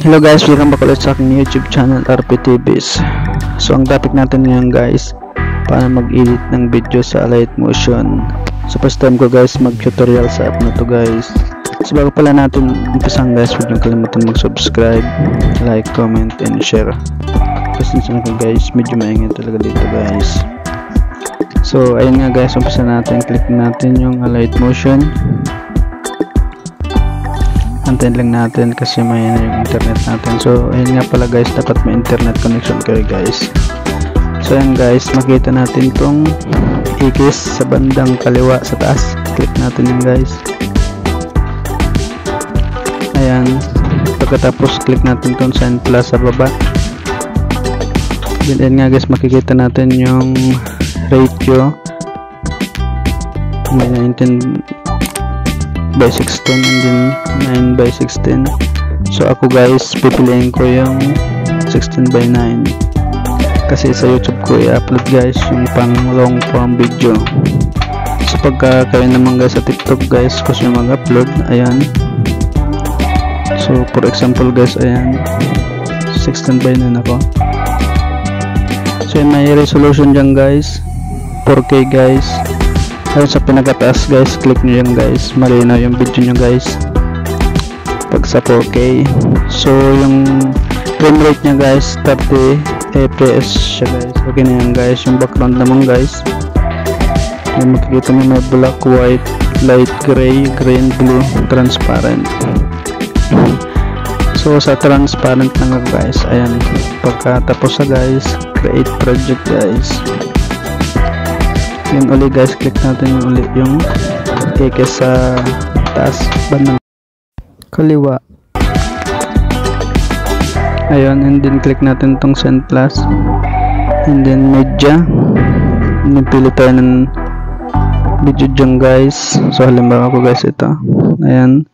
Hello guys, welcome back ulit sa aking YouTube channel RPTVs. So ang topic natin ngayon guys, paano mag-edit ng video sa Alight Motion. So first time ko guys mag-tutorial sa app na to guys. So bago pala natin umpisan guys, huwag niyong kalimutan mag-subscribe, like, comment, and share. Pasensya na ko guys, medyo maingay talaga dito guys. So ayun nga guys, umpisa natin, click natin yung Alight Motion. Antayin lang natin kasi may na yung internet natin. So ayun nga pala guys, dapat may internet connection kayo guys. So ayan guys, makita natin tong ikis sa bandang kaliwa sa taas. Click natin yun guys. Ayan, pagkatapos click natin tong sign plus sa baba. Then ayan nga guys, makikita natin yung ratio, may 19:16 and then 9:16. So ako guys, pipiliin ko yung 16:9 kasi sa YouTube ko i-upload guys yung pang long form video. So pagka kayo naman guys sa TikTok guys gusto nyo mag-upload, ayan. So for example guys, ayan, 16:9 ako. So may resolution dyan guys, 4K guys. Ayun sa pinakataas guys, click nyo yan guys, malinaw yung video nyo guys pag sa 4K. So yung frame rate nya guys, 30 fps siya guys. Okay na yan guys. Yung background naman guys, yung makikita nyo may black, white, light gray, green, blue, transparent. So sa transparent na nga guys, ayan, pagkatapos sa guys, create project guys. Yun uli guys, click natin yung uli yung ikis sa taas bandang kaliwa. Ayun, and then click natin tong send plus, and then media, pili tayo ng video dyan guys. So halimbawa ko guys ito, ayan.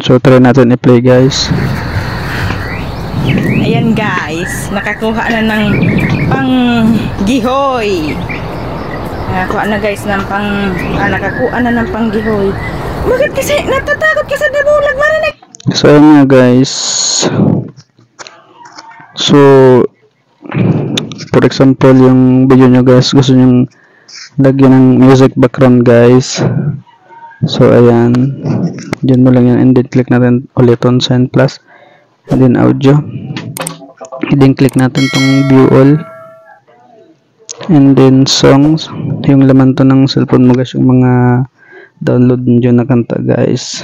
So try natin i-play guys. Ayan guys, nakakuha na ng pang gihoy. Nakakuha na guys ng nakakuha na ng pang gihoy. Bakit kasi natatakot ka sa nabulag marinig? So ayan nga guys. So for example yung video nyo guys, gusto nyo lagyan ng music background guys. So ayan, dyan mo lang yan, and then click natin ulit on sign plus, and then audio, and then click natin tong view all, and then songs, yung laman to ng cellphone mo guys, yung mga download nyo na kanta guys.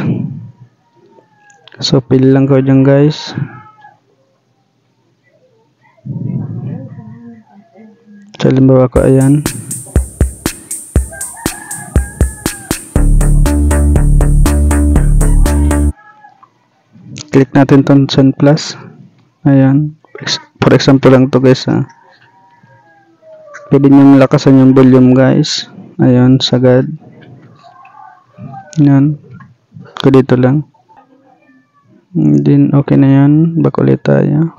So pili lang ko dyan guys. So halimbawa ko ayan, click natin tong send plus. Ayan, for example lang to guys ha. Pwede nyo lakasan yung volume guys. Ayan, sagad. Ayan, ko dito lang. And then okay na yan, back ulit tayo.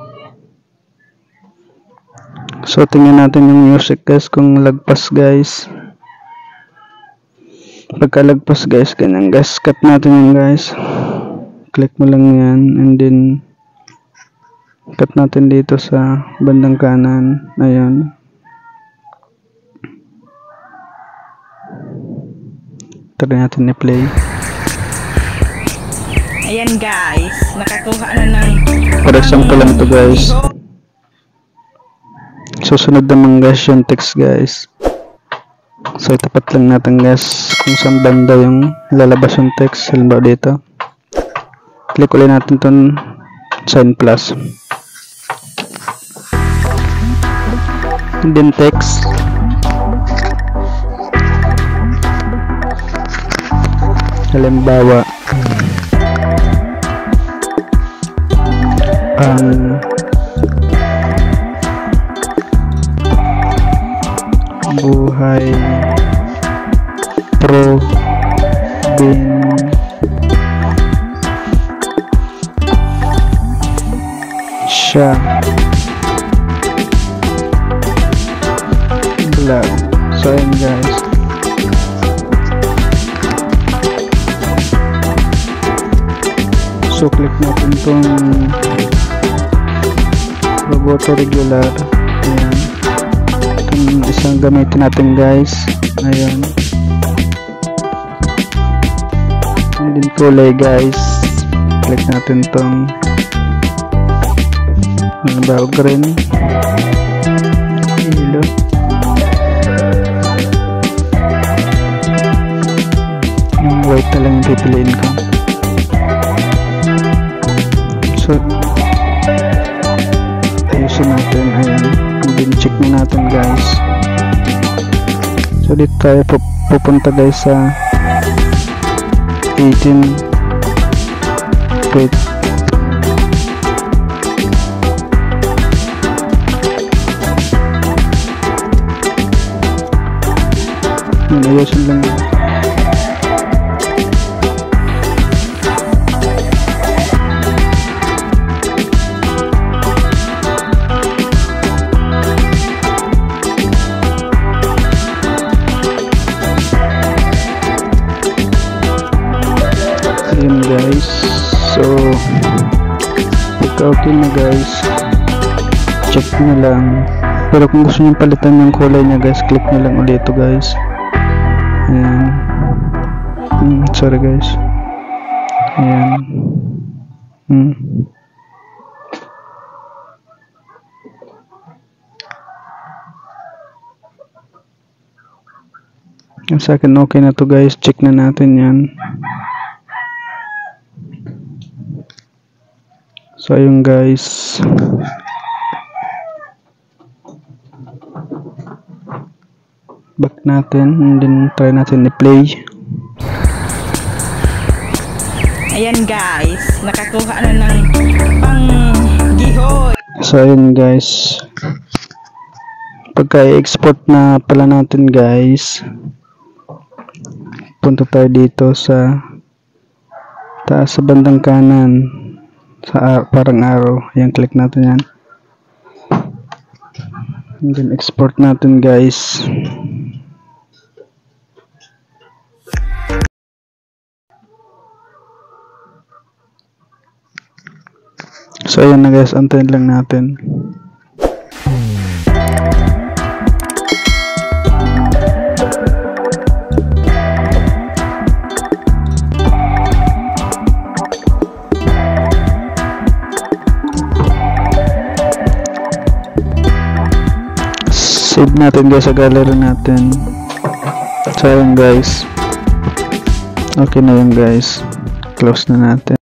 So tingnan natin yung music guys kung lagpas guys. Pagka lagpas guys, ganyan guys, cut natin yun guys. Click mo lang yan, and then cut natin dito sa bandang kanan. Ayan, try natin i-play. Ayan guys, nakakuha na ng For example lang to guys. Susunod naman guys yung text guys. So itapat lang natin guys kung saan banda yung lalabas yung text. Halimbawa dito, click ulit natin itong sign plus, and then text, halimbawa buhay probinsya vlog. So ayan guys, So click natin itong Roboto regular. Ayan. Itong isang gamitin natin guys. Ayan. And then kulay guys. Click natin itong green. Yellow. Yung white na lang yung pipiliin ko. So ayusin natin, ayan, and then check na natin guys. So dito tayo pupunta guys sa 18. Wait, ayusin lang. Ayan guys, so pagka okay na guys, check nyo lang. Pero kung gusto nyo palitan yung kulay nya guys, click nyo lang ulit ito guys. Ayan. Sorry guys. Ayan. Yung sa akin okay na to guys, check na natin yan. So ayun guys, back natin and then try natin i-play. Ayan guys, nakakuha na ng pang-gihoy. So ayun guys, pagka i-export na pala natin guys, punta tayo dito sa taas sa bandang kanan sa parang arrow. Ayan, click natin yan and then export natin guys. So ayan na guys, antayin lang natin. Save natin guys sa gallery natin. So ayan guys, okay na yun guys, close na natin.